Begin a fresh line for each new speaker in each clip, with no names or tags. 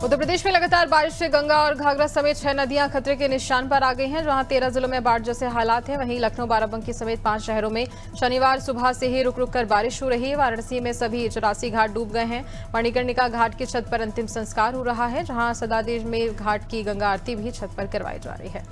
उत्तर प्रदेश में लगातार बारिश से गंगा और घाघरा समेत 6 नदियां खतरे के निशान पर आ गई हैं, जहां 13 जिलों में बाढ़ जैसे हालात हैं। वहीं लखनऊ, बाराबंकी समेत 5 शहरों में शनिवार सुबह से ही रुक रुक कर बारिश हो रही है। वाराणसी में सभी 84 घाट डूब गए हैं। मणिकर्णिका घाट की छत पर अंतिम संस्कार हो रहा है, जहां सदादेव में घाट की गंगा आरती भी छत पर करवाई जा रही है।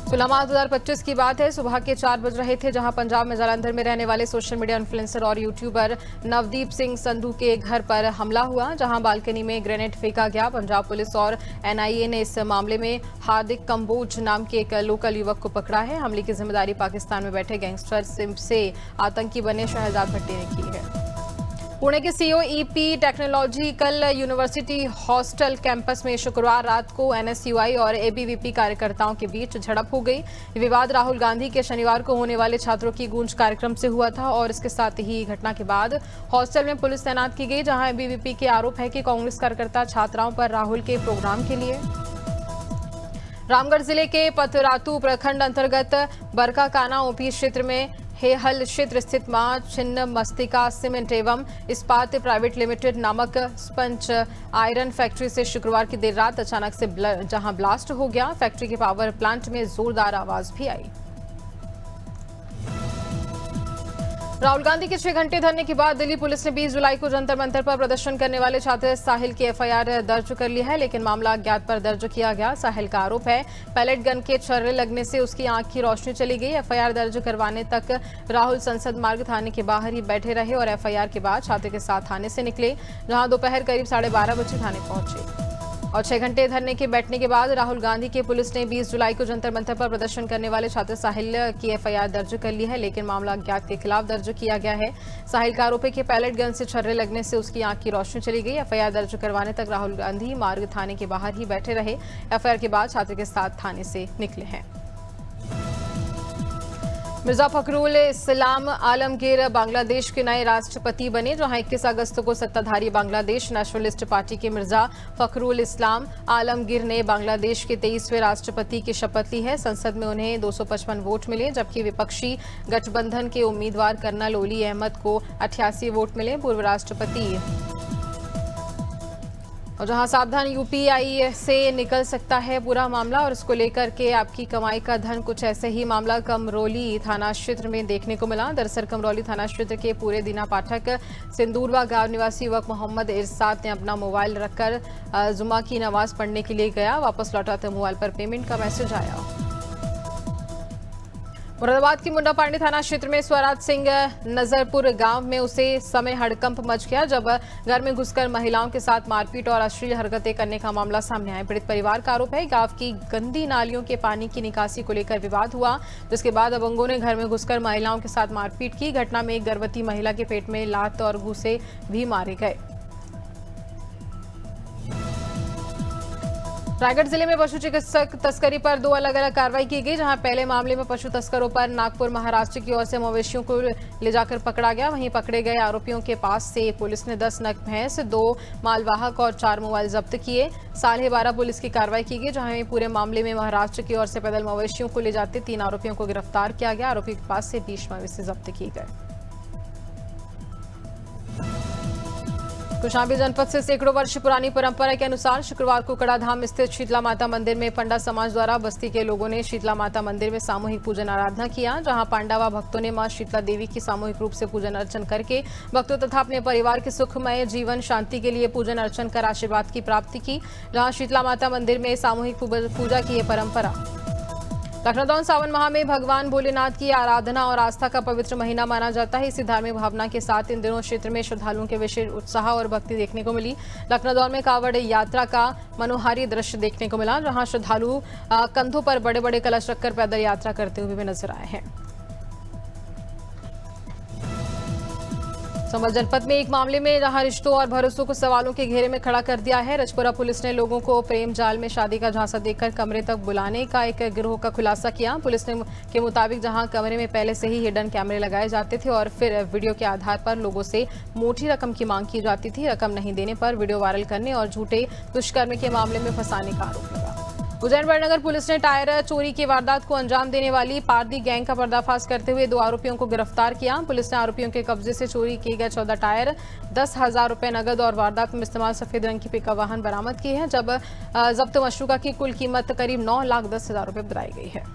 16 मार्च 2025 की बात है। सुबह के 4 बज रहे थे, जहां पंजाब में जालंधर में रहने वाले सोशल मीडिया इन्फ्लुएंसर और यूट्यूबर नवदीप सिंह संधू के घर पर हमला हुआ, जहां बालकनी में ग्रेनेड फेंका गया। पंजाब पुलिस और एनआईए ने इस मामले में हार्दिक कंबोज नाम के एक लोकल युवक को पकड़ा है। हमले की जिम्मेदारी पाकिस्तान में बैठे गैंगस्टर सिम से आतंकी बने शहजाद भट्टी ने की है। पुणे के COEP technological university hostel campus में शुक्रवार रात को एनएसयूआई और एबीवीपी कार्यकर्ताओं के बीच झड़प हो गई। ये विवाद राहुल गांधी के शनिवार को होने वाले छात्रों की गूंज कार्यक्रम से हुआ था और इसके साथ ही घटना के बाद हॉस्टल में पुलिस तैनात की गई, जहां एबीवीपी के आरोप है कि कांग्रेस कार्यकर्ता छात्राओं पर राहुल के प्रोग्राम के लिए। रामगढ़ जिले के पतरातू प्रखंड अंतर्गत बरकाकाना ओपी क्षेत्र में हेहल क्षेत्र स्थित मां छिन्न मस्तिका सीमेंट एवं इस्पात प्राइवेट लिमिटेड नामक स्पंज आयरन फैक्ट्री से शुक्रवार की देर रात अचानक से जहां ब्लास्ट हो गया। फैक्ट्री के पावर प्लांट में जोरदार आवाज भी आई। राहुल गांधी के 6 घंटे धरने के बाद दिल्ली पुलिस ने 20 जुलाई को जंतर मंतर पर प्रदर्शन करने वाले छात्र साहिल की एफआईआर दर्ज कर ली है, लेकिन मामला अज्ञात पर दर्ज किया गया। साहिल का आरोप है पैलेट गन के छर्रे लगने से उसकी आंख की रोशनी चली गई। एफआईआर दर्ज करवाने तक राहुल संसद मार्ग थाने के बाहर ही बैठे रहे और एफआईआर के बाद छात्र के साथ थाने से निकले, जहां दोपहर करीब 12:30 बजे थाने पहुंचे और 6 घंटे धरने के बैठने के बाद राहुल गांधी की पुलिस ने 20 जुलाई को जंतर मंतर पर प्रदर्शन करने वाले छात्र साहिल की एफआईआर दर्ज कर ली है, लेकिन मामला अज्ञात के खिलाफ दर्ज किया गया है। साहिल का आरोप है कि पैलेट गन से छर्रे लगने से उसकी आंख की रोशनी चली गई। एफआईआर दर्ज करवाने तक राहुल गांधी मार्ग थाने के बाहर ही बैठे रहे। एफआईआर के बाद छात्र के साथ थाने से निकले हैं। मिर्जा फखरुल इस्लाम आलमगीर बांग्लादेश के नए राष्ट्रपति बने, जहां 21 अगस्त को सत्ताधारी बांग्लादेश नेशनलिस्ट पार्टी के मिर्जा फखरुल इस्लाम आलमगीर ने बांग्लादेश के 23वें राष्ट्रपति की शपथ ली है। संसद में उन्हें 255 वोट मिले, जबकि विपक्षी गठबंधन के उम्मीदवार कर्नल ओली अहमद को 88 वोट मिले। पूर्व राष्ट्रपति और जहां सावधान यूपीआई से निकल सकता है पूरा मामला, और इसको लेकर के आपकी कमाई का धन, कुछ ऐसे ही मामला कमरौली थाना क्षेत्र में देखने को मिला। दरअसल कमरौली थाना क्षेत्र के पूरे दीना पाठक सिंदूरवा गांव निवासी युवक मोहम्मद इरशाद ने अपना मोबाइल रखकर जुमा की नमाज पढ़ने के लिए गया। वापस लौटा तो मोबाइल पर पेमेंट का मैसेज आया। मुरादाबाद की मुंडा पांडे थाना क्षेत्र में स्वराज सिंह नजरपुर गांव में उसे समय हड़कंप मच गया, जब घर में घुसकर महिलाओं के साथ मारपीट और अश्लील हरकतें करने का मामला सामने आया। पीड़ित परिवार का आरोप है गांव की गंदी नालियों के पानी की निकासी को लेकर विवाद हुआ, जिसके बाद दबंगों ने घर में घुसकर महिलाओं के साथ मारपीट की। घटना में एक गर्भवती महिला के पेट में लात और घूंसे भी मारे गए। रायगढ़ जिले में पशु चिकित्सक तस्करी पर 2 अलग अलग कार्रवाई की गई, जहां पहले मामले में पशु तस्करों पर नागपुर महाराष्ट्र की ओर से मवेशियों को ले जाकर पकड़ा गया। वहीं पकड़े गए आरोपियों के पास से पुलिस ने 10 नग भैंस, 2 मालवाहक और 4 मोबाइल जब्त किए। 12:30 पुलिस की कार्रवाई की गई, जहां पूरे मामले में महाराष्ट्र की ओर से पैदल मवेशियों को ले जाते 3 आरोपियों को गिरफ्तार किया गया। आरोपियों के पास से 20 मवेशी जब्त किए गए। कौशाम्बी जनपद से सैकड़ों वर्ष पुरानी परंपरा के अनुसार शुक्रवार को कड़ाधाम स्थित शीतला माता मंदिर में पंडा समाज द्वारा बस्ती के लोगों ने शीतला माता मंदिर में सामूहिक पूजन आराधना किया, जहां पांडा व भक्तों ने मां शीतला देवी की सामूहिक रूप से पूजन अर्चन करके भक्तों तथा अपने परिवार के सुखमय जीवन शांति के लिए पूजन अर्चन कर आशीर्वाद की प्राप्ति की। जहां शीतला माता मंदिर में सामूहिक पूजा की यह परंपरा लखनऊ सावन माह में भगवान भोलेनाथ की आराधना और आस्था का पवित्र महीना माना जाता है। इसी धार्मिक भावना के साथ इन दिनों क्षेत्र में श्रद्धालुओं के विशेष उत्साह और भक्ति देखने को मिली। लखनऊ में कावड़ यात्रा का मनोहारी दृश्य देखने को मिला, जहां श्रद्धालु कंधों पर बड़े बड़े कलश रखकर पैदल यात्रा करते हुए भी नजर आए हैं। संभल जनपद में एक मामले में जहां रिश्तों और भरोसों को सवालों के घेरे में खड़ा कर दिया है। रजपुरा पुलिस ने लोगों को प्रेम जाल में शादी का झांसा देकर कमरे तक बुलाने का एक गिरोह का खुलासा किया। पुलिस के मुताबिक जहां कमरे में पहले से ही हिडन कैमरे लगाए जाते थे और फिर वीडियो के आधार पर लोगों से मोटी रकम की मांग की जाती थी। रकम नहीं देने पर वीडियो वायरल करने और झूठे दुष्कर्म के मामले में फंसाने का आरोप लगा। उज्जैन बड़नगर पुलिस ने टायर चोरी की वारदात को अंजाम देने वाली पारदी गैंग का पर्दाफाश करते हुए 2 आरोपियों को गिरफ्तार किया। पुलिस ने आरोपियों के कब्जे से चोरी किए गए 14 टायर, 10,000 रुपए नगद और वारदात में इस्तेमाल सफेद रंग की पिकअप वाहन बरामद की है। जब जब्त मशरूका की कुल कीमत करीब 9,10,000 रुपए बताई गई है।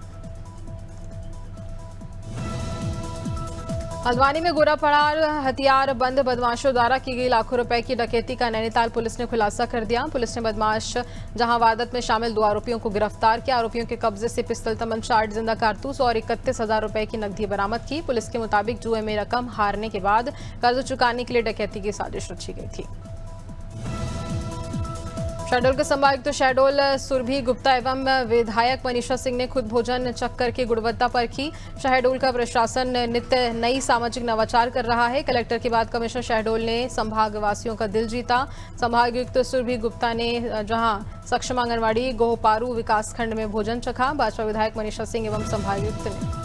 हल्द्वानी में गोरा फरार हथियार बंद बदमाशों द्वारा की गई लाखों रुपए की डकैती का नैनीताल पुलिस ने खुलासा कर दिया। पुलिस ने बदमाश जहां वारदात में शामिल 2 आरोपियों को गिरफ्तार किया। आरोपियों के कब्जे से पिस्तौल, तमंचा, 8 जिंदा कारतूस और 31,000 रुपए की नकदी बरामद की। पुलिस के मुताबिक जुए में रकम हारने के बाद कर्ज चुकाने के लिए डकैती की साजिश रची गई थी। शहडोल के संभागायुक्त शहडोल सुरभि गुप्ता एवं विधायक मनीषा सिंह ने खुद भोजन चक्कर की गुणवत्ता परखी। शहडोल का प्रशासन नित्य नई सामाजिक नवाचार कर रहा है। कलेक्टर के बाद कमिश्नर शहडोल ने संभाग वासियों का दिल जीता। संभागायुक्त सुरभि गुप्ता ने जहां सक्षम आंगनवाड़ी गोहपारू विकासखंड में भोजन चखा। भाजपा विधायक मनीषा सिंह एवं संभागायुक्त ने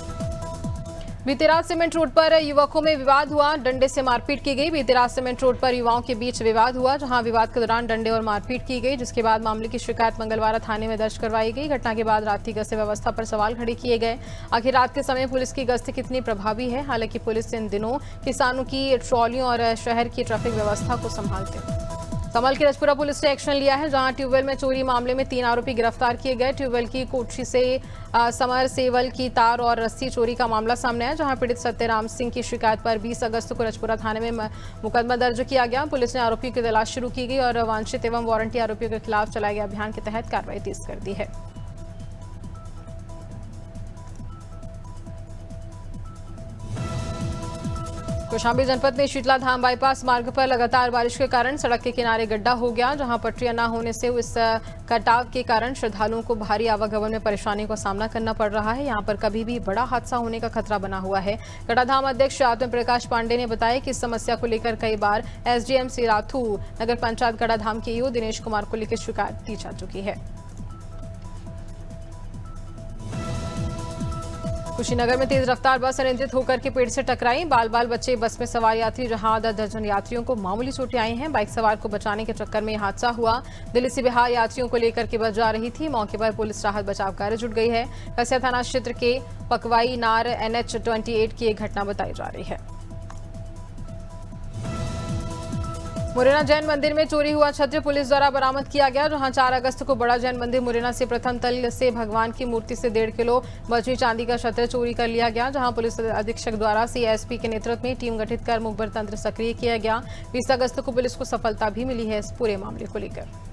बीती रात सीमेंट रोड पर युवकों में विवाद हुआ, डंडे से मारपीट की गई। बीती रात सीमेंट रोड पर युवाओं के बीच विवाद हुआ, जहां विवाद के दौरान डंडे और मारपीट की गई, जिसके बाद मामले की शिकायत मंगलवार थाने में दर्ज करवाई गई। घटना के बाद रात की गश्त व्यवस्था पर सवाल खड़े किए गए। आखिर रात के समय पुलिस की गश्त कितनी प्रभावी है? हालांकि पुलिस इन दिनों किसानों की ट्रॉलियों और शहर की ट्रैफिक व्यवस्था को संभालते हैं। कमल की रजपुरा पुलिस ने एक्शन लिया है, जहां ट्यूबवेल में चोरी मामले में 3 आरोपी गिरफ्तार किए गए। ट्यूबवेल की कोठी से समर सेवल की तार और रस्सी चोरी का मामला सामने आया, जहां पीड़ित सत्यराम सिंह की शिकायत पर 20 अगस्त को रजपुरा थाने में मुकदमा दर्ज किया गया। पुलिस ने आरोपियों की तलाश शुरू की गई और वांछित एवं वारंटी आरोपियों के खिलाफ चलाए गए अभियान के तहत कार्रवाई तेज कर दी है। कौशाम्बी जनपद में शीतला धाम बाईपास मार्ग पर लगातार बारिश के कारण सड़क के किनारे गड्ढा हो गया, जहां पटरियां न होने से इस कटाव के कारण श्रद्धालुओं को भारी आवागमन में परेशानी का सामना करना पड़ रहा है। यहां पर कभी भी बड़ा हादसा होने का खतरा बना हुआ है। कटाधाम अध्यक्ष आत्म प्रकाश पांडे ने बताया कि इस समस्या को लेकर कई बार एसडीएम सिराथू, नगर पंचायत कटाधाम के ईओ दिनेश कुमार को लेकर शिकायत दी जा चुकी है। कुशीनगर में तेज रफ्तार बस अनियंत्रित होकर के पेड़ से टकराई। बाल बाल बच्चे, बस में सवार यात्री, जहां आधा दर्जन यात्रियों को मामूली चोटें आई हैं। बाइक सवार को बचाने के चक्कर में यह हादसा हुआ। दिल्ली से बिहार यात्रियों को लेकर के बस जा रही थी। मौके पर पुलिस राहत बचाव कार्य जुट गई है। कसिया थाना क्षेत्र के पकवाई नार NH 28 की एक घटना बताई जा रही है। मुरैना जैन मंदिर में चोरी हुआ छत्र पुलिस द्वारा बरामद किया गया, जहां 4 अगस्त को बड़ा जैन मंदिर मुरैना से प्रथम तल से भगवान की मूर्ति से 1.5 किलो बजरी चांदी का छत्र चोरी कर लिया गया, जहां पुलिस अधीक्षक द्वारा CSP के नेतृत्व में टीम गठित कर मुखबर तंत्र सक्रिय किया गया। 20 अगस्त को पुलिस को सफलता भी मिली है इस पूरे मामले को लेकर।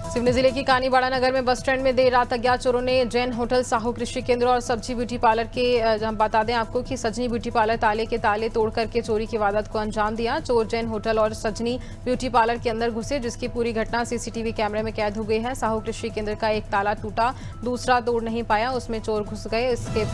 सिवनी जिले की कानीबाड़ा नगर में बस स्टैंड में देर रात अज्ञात चोरों ने जैन होटल, साहू कृषि केंद्र और सब्जी ब्यूटी पार्लर के हम बता दें आपको कि सजनी ब्यूटी पार्लर ताले के ताले तोड़ करके चोरी की वारदात को अंजाम दिया। चोर जैन होटल और सजनी ब्यूटी पार्लर के अंदर घुसे, जिसकी पूरी घटना CCTV कैमरे में कैद हो गई है। साहू कृषि केंद्र का एक ताला टूटा, दूसरा तोड़ नहीं पाया, उसमें चोर घुस गए। इसके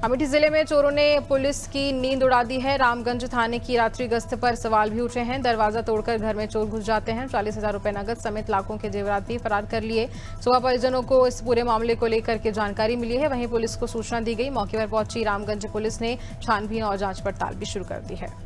अमेठी जिले में चोरों ने पुलिस की नींद उड़ा दी है। रामगंज थाने की रात्रि गश्त पर सवाल भी उठे हैं। दरवाजा तोड़कर घर में चोर घुस जाते हैं। 40,000 रुपए नगद समेत लाखों के जेवरात भी फरार कर लिए। सुबह परिजनों को इस पूरे मामले को लेकर के जानकारी मिली है, वहीं पुलिस को सूचना दी गई। मौके पर पहुंची रामगंज पुलिस ने छानबीन और जांच पड़ताल भी शुरू कर दी है।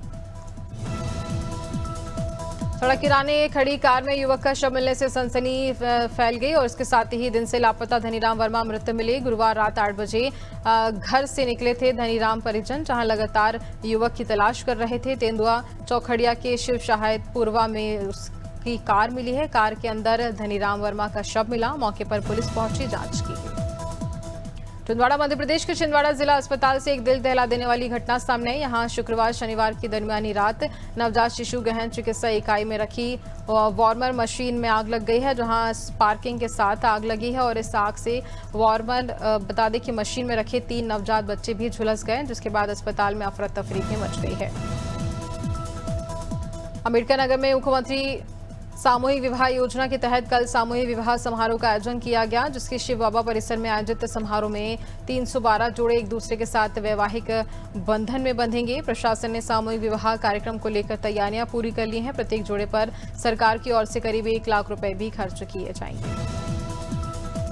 सड़क किनारे खड़ी कार में युवक का शव मिलने से सनसनी फैल गई और इसके साथ ही दिन से लापता धनीराम वर्मा मृत मिले। गुरुवार रात 8 बजे घर से निकले थे धनीराम परिजन, जहां लगातार युवक की तलाश कर रहे थे। तेंदुआ चौखड़िया के शिव शाहपुरवा में उसकी कार मिली है। कार के अंदर धनीराम वर्मा का शव मिला। मौके पर पुलिस पहुंची, जांच की गई। छिंदवाड़ा मध्य प्रदेश के छिंदवाड़ा जिला अस्पताल से एक दिल दहला देने वाली घटना सामने आई। यहां शुक्रवार शनिवार की दरमियानी रात नवजात शिशु गहन चिकित्सा इकाई में रखी वार्मर मशीन में आग लग गई है, जहां स्पार्किंग के साथ आग लगी है और इस आग से वार्मर बता दें कि मशीन में रखे 3 नवजात बच्चे भी झुलस गए, जिसके बाद अस्पताल में अफरा तफरी भी मच गई है। अम्बेडकर नगर में मुख्यमंत्री सामूहिक विवाह योजना के तहत कल सामूहिक विवाह समारोह का आयोजन किया गया, जिसके शिव बाबा परिसर में आयोजित समारोह में 312 जोड़े एक दूसरे के साथ वैवाहिक बंधन में बंधेंगे। प्रशासन ने सामूहिक विवाह कार्यक्रम को लेकर तैयारियां पूरी कर ली हैं। प्रत्येक जोड़े पर सरकार की ओर से करीब 1 लाख रुपए भी खर्च किए जाएंगे।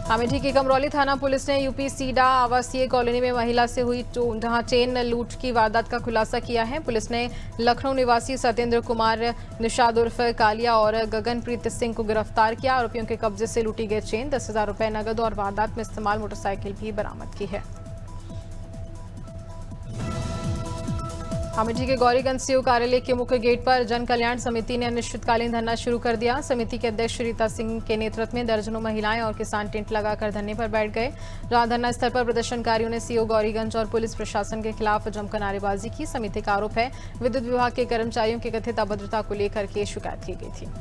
अमेठी की कमरौली थाना पुलिस ने यूपी सीडा आवासीय कॉलोनी में महिला से हुई जहां चेन लूट की वारदात का खुलासा किया है। पुलिस ने लखनऊ निवासी सत्येंद्र कुमार निषाद उर्फ कालिया और गगनप्रीत सिंह को गिरफ्तार किया। आरोपियों के कब्जे से लूटी गई चेन, 10,000 रुपए नगद और वारदात में इस्तेमाल मोटरसाइकिल भी बरामद की है। अमेठी के गौरीगंज सीओ कार्यालय के मुख्य गेट पर जन कल्याण समिति ने अनिश्चितकालीन धरना शुरू कर दिया। समिति के अध्यक्ष रीता सिंह के नेतृत्व में दर्जनों महिलाएं और किसान टेंट लगाकर धरने पर बैठ गए। जहां धरना स्थल पर प्रदर्शनकारियों ने सीओ गौरीगंज और पुलिस प्रशासन के खिलाफ जमकर नारेबाजी की। समिति का आरोप है विद्युत विभाग के कर्मचारियों की कथित अभद्रता को लेकर के शिकायत की गई थी।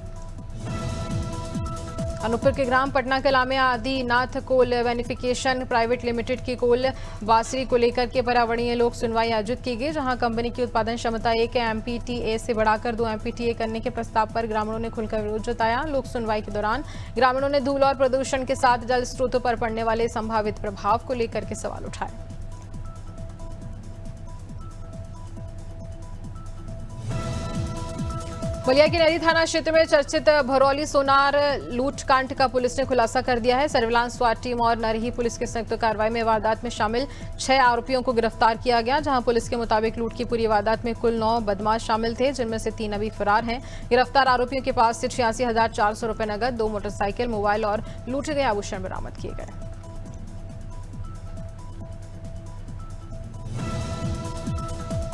अनूपपुर के ग्राम पटना कला में आदिनाथ कोल वेनिफिकेशन प्राइवेट लिमिटेड की कोल वासरी को लेकर के पर्यावरणीय लोक सुनवाई आयोजित की गई। जहां कंपनी की उत्पादन क्षमता 1 MPTA से बढ़ाकर 2 MPTA करने के प्रस्ताव पर ग्रामीणों ने खुलकर विरोध जताया। लोक सुनवाई के दौरान ग्रामीणों ने धूल और प्रदूषण के साथ जल स्रोतों पर पड़ने वाले संभावित प्रभाव को लेकर के सवाल उठाए। बलिया के नदी थाना क्षेत्र में चर्चित भरौली सोनार लूटकांड का पुलिस ने खुलासा कर दिया है। सर्विलांस स्वाट टीम और नरही पुलिस की संयुक्त कार्रवाई में वारदात में शामिल 6 आरोपियों को गिरफ्तार किया गया। जहां पुलिस के मुताबिक लूट की पूरी वारदात में कुल 9 बदमाश शामिल थे, जिनमें से 3 अभी फरार हैं। गिरफ्तार आरोपियों के पास से 86,400 रुपए नगद, 2 मोटरसाइकिल, मोबाइल और लूटे गए आभूषण बरामद किए गए।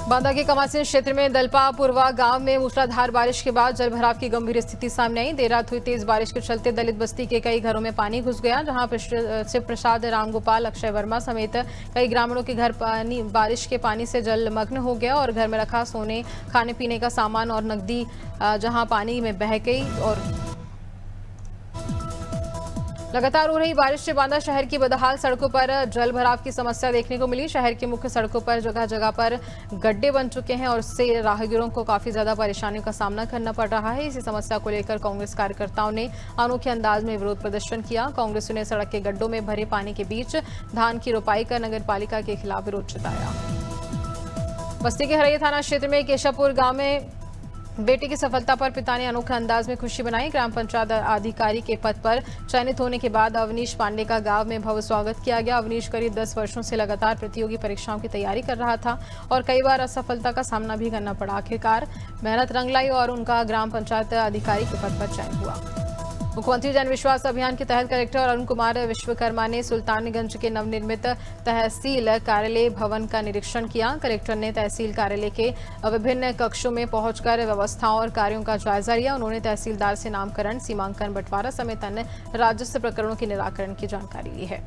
बांदा के कमासिन क्षेत्र में दलपापुरवा गांव में मूसलाधार बारिश के बाद जलभराव की गंभीर स्थिति सामने आई। देर रात हुई तेज बारिश के चलते दलित बस्ती के कई घरों में पानी घुस गया। जहां शिव प्रसाद, रामगोपाल, अक्षय वर्मा समेत कई ग्रामीणों के घर बारिश के पानी से जलमग्न हो गया और घर में रखा सोने, खाने पीने का सामान और नकदी जहां पानी में बह गई। और लगातार हो रही बारिश से बांदा शहर की बदहाल सड़कों पर जल भराव की समस्या देखने को मिली। शहर की मुख्य सड़कों पर जगह जगह पर गड्ढे बन चुके हैं और इससे राहगीरों को काफी ज्यादा परेशानियों का सामना करना पड़ रहा है। इसी समस्या को लेकर कांग्रेस कार्यकर्ताओं ने अनोखे अंदाज में विरोध प्रदर्शन किया। कांग्रेस ने सड़क के गड्ढों में भरे पानी के बीच धान की रोपाई कर नगर पालिका के खिलाफ विरोध जताया। बस्ती के हरैया थाना क्षेत्र में केशापुर गांव में बेटी की सफलता पर पिता ने अनोखे अंदाज में खुशी मनाई। ग्राम पंचायत अधिकारी के पद पर चयनित होने के बाद अवनीश पांडे का गांव में भव्य स्वागत किया गया। अवनीश करीब 10 वर्षों से लगातार प्रतियोगी परीक्षाओं की तैयारी कर रहा था और कई बार असफलता का सामना भी करना पड़ा। आखिरकार मेहनत रंग लाई और उनका ग्राम पंचायत अधिकारी के पद पर चयन हुआ। मुख्यमंत्री जन विश्वास अभियान के तहत कलेक्टर अरुण कुमार विश्वकर्मा ने सुल्तानगंज के नवनिर्मित तहसील कार्यालय भवन का निरीक्षण किया। कलेक्टर ने तहसील कार्यालय के विभिन्न कक्षों में पहुंचकर व्यवस्थाओं और कार्यों का जायजा लिया। उन्होंने तहसीलदार से नामकरण, सीमांकन, बंटवारा समेत अन्य राजस्व प्रकरणों के निराकरण की जानकारी ली है।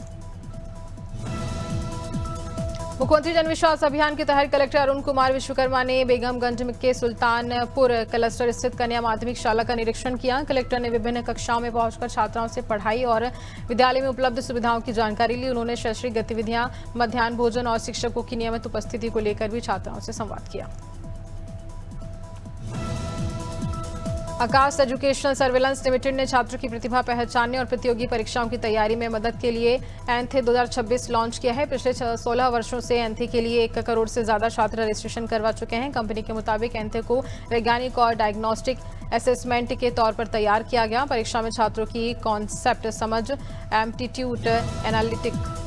मुख्यमंत्री जन विश्वास अभियान के तहत कलेक्टर अरुण कुमार विश्वकर्मा ने बेगमगंज के सुल्तानपुर क्लस्टर स्थित कन्या माध्यमिक शाला का निरीक्षण किया। कलेक्टर ने विभिन्न कक्षाओं में पहुंचकर छात्राओं से पढ़ाई और विद्यालय में उपलब्ध सुविधाओं की जानकारी ली। उन्होंने शैक्षणिक गतिविधियां, मध्याह्न भोजन और शिक्षकों की नियमित उपस्थिति को लेकर भी छात्राओं से संवाद किया। आकाश एजुकेशनल सर्विलांस लिमिटेड ने छात्रों की प्रतिभा पहचानने और प्रतियोगी परीक्षाओं की तैयारी में मदद के लिए एंथे 2026 लॉन्च किया है। पिछले 16 वर्षों से एंथे के लिए 1 करोड़ से ज्यादा छात्र रजिस्ट्रेशन करवा चुके हैं। कंपनी के मुताबिक एंथे को वैज्ञानिक और डायग्नोस्टिक असेसमेंट के तौर पर तैयार किया गया। परीक्षा में छात्रों की कॉन्सेप्ट समझ, एप्टीट्यूड एनालिटिक।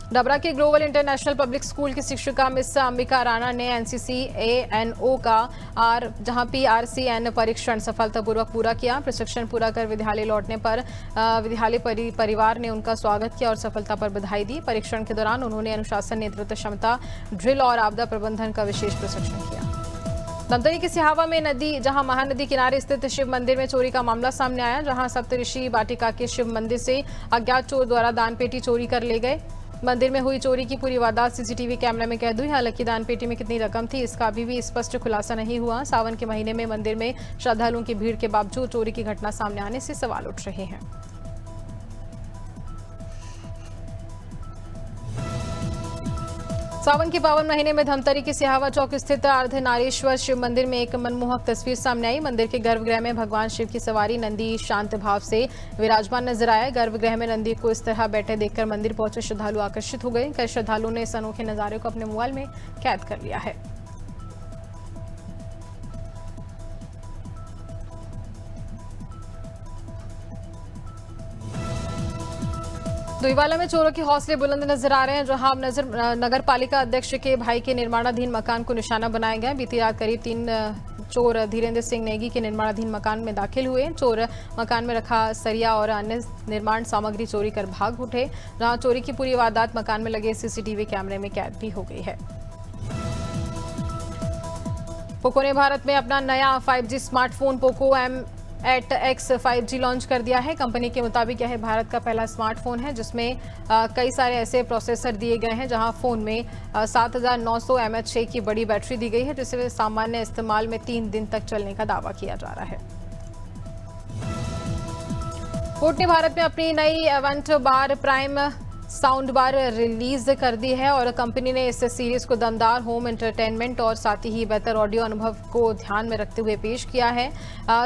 डबरा के ग्लोबल इंटरनेशनल पब्लिक स्कूल की शिक्षिका मिस अंबिका राणा ने एनसीसी ANO का जहां PRCN परीक्षण सफलतापूर्वक पूरा किया। प्रशिक्षण पूरा कर विद्यालय लौटने पर विद्यालय परिवार ने उनका स्वागत किया और सफलता पर बधाई दी। परीक्षण के दौरान उन्होंने अनुशासन, नेतृत्व क्षमता, ड्रिल और आपदा प्रबंधन का विशेष प्रशिक्षण किया। धमतरी के सिहावा में नदी जहां महानदी किनारे स्थित शिव मंदिर में चोरी का मामला सामने आया। जहां सप्तऋषि वाटिका के शिव मंदिर से अज्ञात चोर द्वारा दान पेटी चोरी कर ले गए। मंदिर में हुई चोरी की पूरी वारदात सीसीटीवी कैमरे में कैद हुई। हालांकि दान पेटी में कितनी रकम थी इसका अभी भी स्पष्ट खुलासा नहीं हुआ। सावन के महीने में मंदिर में श्रद्धालुओं की भीड़ के बावजूद चोरी की घटना सामने आने से सवाल उठ रहे हैं। सावन के पावन महीने में धमतरी के सिहावा चौक स्थित अर्धनारीश्वर शिव मंदिर में एक मनमोहक तस्वीर सामने आई। मंदिर के गर्भगृह में भगवान शिव की सवारी नंदी शांत भाव से विराजमान नजर आया। गर्भगृह में नंदी को इस तरह बैठे देखकर मंदिर पहुंचे श्रद्धालु आकर्षित हो गए। कई श्रद्धालुओं ने इस अनोखे नजारे को अपने मोबाइल में कैद कर लिया है। सुईवाला में चोरों के हौसले बुलंद नजर आ रहे हैं, जहां अब नगर पालिका अध्यक्ष के भाई के निर्माणाधीन मकान को निशाना बनाया गया। बीती रात करीब 3 चोर धीरेन्द्र सिंह नेगी के निर्माणाधीन मकान में दाखिल हुए। चोर मकान में रखा सरिया और अन्य निर्माण सामग्री चोरी कर भाग उठे, जहां चोरी की पूरी वारदात मकान में लगे सीसीटीवी कैमरे में कैद भी हो गई है। पोको ने भारत में अपना नया 5G smartphone Poco M8X 5G launch कर दिया है। कंपनी के मुताबिक यह भारत का पहला स्मार्टफोन है जिसमें कई सारे ऐसे प्रोसेसर दिए गए हैं, जहां फोन में 7900 mAh की बड़ी बैटरी दी गई है, जिसे सामान्य इस्तेमाल में 3 दिन तक चलने का दावा किया जा रहा है। फोर्ट ने भारत में अपनी नई एवेंट बार प्राइम साउंड बार रिलीज कर दी है और कंपनी ने इस सीरीज को दमदार होम एंटरटेनमेंट और साथ ही बेहतर ऑडियो अनुभव को ध्यान में रखते हुए पेश किया है।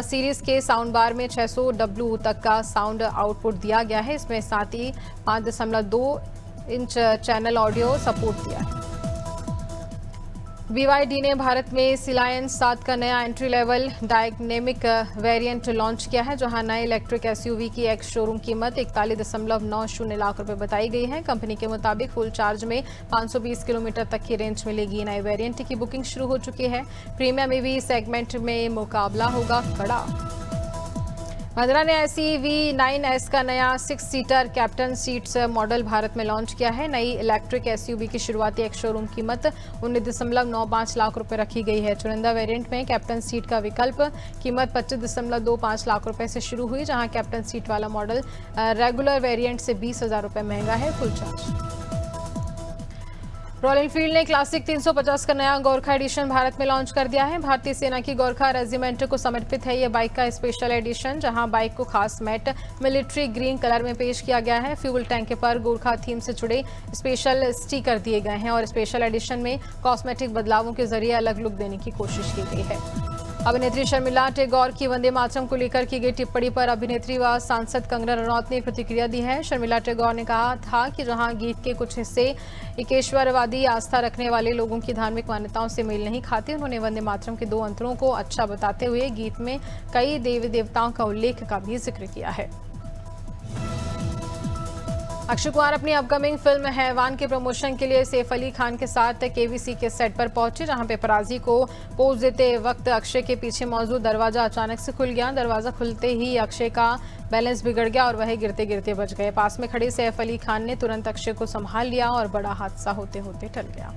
सीरीज के साउंड बार में 600 W तक का साउंड आउटपुट दिया गया है। इसमें साथ ही 5.2 इंच चैनल ऑडियो सपोर्ट दिया है। BYD ने भारत में सिलायंस 7 का नया entry level dynamic variant launch किया है, जहां नए इलेक्ट्रिक SUV की एक्स शोरूम कीमत 41.90 लाख रुपए बताई गई है। कंपनी के मुताबिक फुल चार्ज में 520 किलोमीटर तक की रेंज मिलेगी। नए वेरिएंट की बुकिंग शुरू हो चुकी है। प्रीमियम EV सेगमेंट में मुकाबला होगा कड़ा। महिंद्रा ने SEV9S का नया 6 seater captain seats model Bharat में लॉन्च किया है। नई इलेक्ट्रिक SUV की शुरुआती एक्स शोरूम कीमत 19.95 लाख रुपए रखी गई है। चुनिंदा वेरिएंट में कैप्टन सीट का विकल्प कीमत 25.25 लाख रुपए से शुरू हुई, जहां कैप्टन सीट वाला मॉडल रेगुलर वेरिएंट से 20,000 रुपए महंगा है फुल चार्ज। रॉयल एनफील्ड ने क्लासिक 350 का नया गोरखा एडिशन भारत में लॉन्च कर दिया है। भारतीय सेना की गोरखा रेजिमेंट को समर्पित है यह बाइक का स्पेशल एडिशन, जहां बाइक को खास मैट मिलिट्री ग्रीन कलर में पेश किया गया है। फ्यूल टैंक पर गोरखा थीम से जुड़े स्पेशल स्टिकर दिए गए हैं और स्पेशल एडिशन में कॉस्मेटिक बदलावों के जरिए अलग लुक देने की कोशिश की गई है। अभिनेत्री शर्मिला टेगौर की वंदे मातरम को लेकर की गई टिप्पणी पर अभिनेत्री व सांसद कंगना रनौत ने प्रतिक्रिया दी है। शर्मिला टेगौर ने कहा था कि जहां गीत के कुछ हिस्से एकेश्वरवादी आस्था रखने वाले लोगों की धार्मिक मान्यताओं से मेल नहीं खाते। उन्होंने वंदे मातरम के 2 अंतरों को अच्छा बताते हुए गीत में कई देवी देवताओं का उल्लेख का भी जिक्र किया है। अक्षय कुमार अपनी अपकमिंग फिल्म हैवान के प्रमोशन के लिए सैफ अली खान के साथ KBC के सेट पर पहुंचे, जहां पेपराजी को पोज देते वक्त अक्षय के पीछे मौजूद दरवाजा अचानक से खुल गया। दरवाजा खुलते ही अक्षय का बैलेंस बिगड़ गया और वह गिरते गिरते बच गए। पास में खड़े सैफ अली खान ने तुरंत अक्षय को संभाल लिया और बड़ा हादसा होते होते टल गया।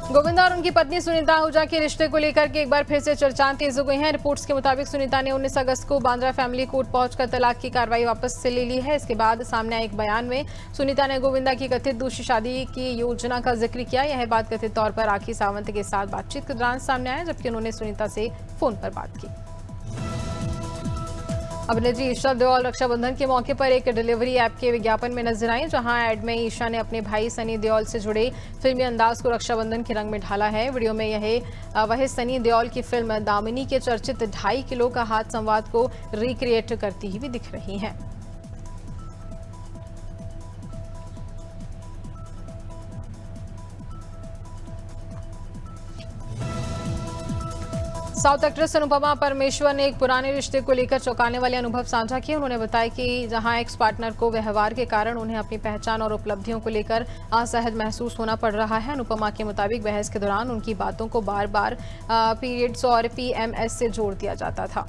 गोविंदा और उनकी पत्नी सुनीता आहूजा के रिश्ते को लेकर के एक बार फिर से चर्चाएं तेज हो गई हैं। रिपोर्ट्स के मुताबिक सुनीता ने 19 अगस्त को बांद्रा फैमिली कोर्ट पहुंचकर तलाक की कार्रवाई वापस से ले ली है। इसके बाद सामने आए एक बयान में सुनीता ने गोविंदा की कथित दूसरी शादी की योजना का जिक्र किया। यह बात कथित तौर पर राखी सावंत के साथ बातचीत के दौरान सामने आया, जबकि उन्होंने सुनीता से फोन पर बात की। अभिनेत्री ईशा देओल रक्षाबंधन के मौके पर एक डिलीवरी ऐप के विज्ञापन में नजर आई, जहां ऐड में ईशा ने अपने भाई सनी देओल से जुड़े फिल्मी अंदाज को रक्षाबंधन के रंग में ढाला है। वीडियो में वह सनी देओल की फिल्म दामिनी के चर्चित 2.5 किलो का हाथ संवाद को रिक्रिएट करती हुई दिख रही हैं। साउथ एक्ट्रेस अनुपमा परमेश्वर ने एक पुराने रिश्ते को लेकर चौंकाने वाले अनुभव साझा किए। उन्होंने बताया कि जहां एक्स पार्टनर को व्यवहार के कारण उन्हें अपनी पहचान और उपलब्धियों को लेकर असहज महसूस होना पड़ रहा है। अनुपमा के मुताबिक बहस के दौरान उनकी बातों को बार बार पीरियड्स और PMS से जोड़ दिया जाता था।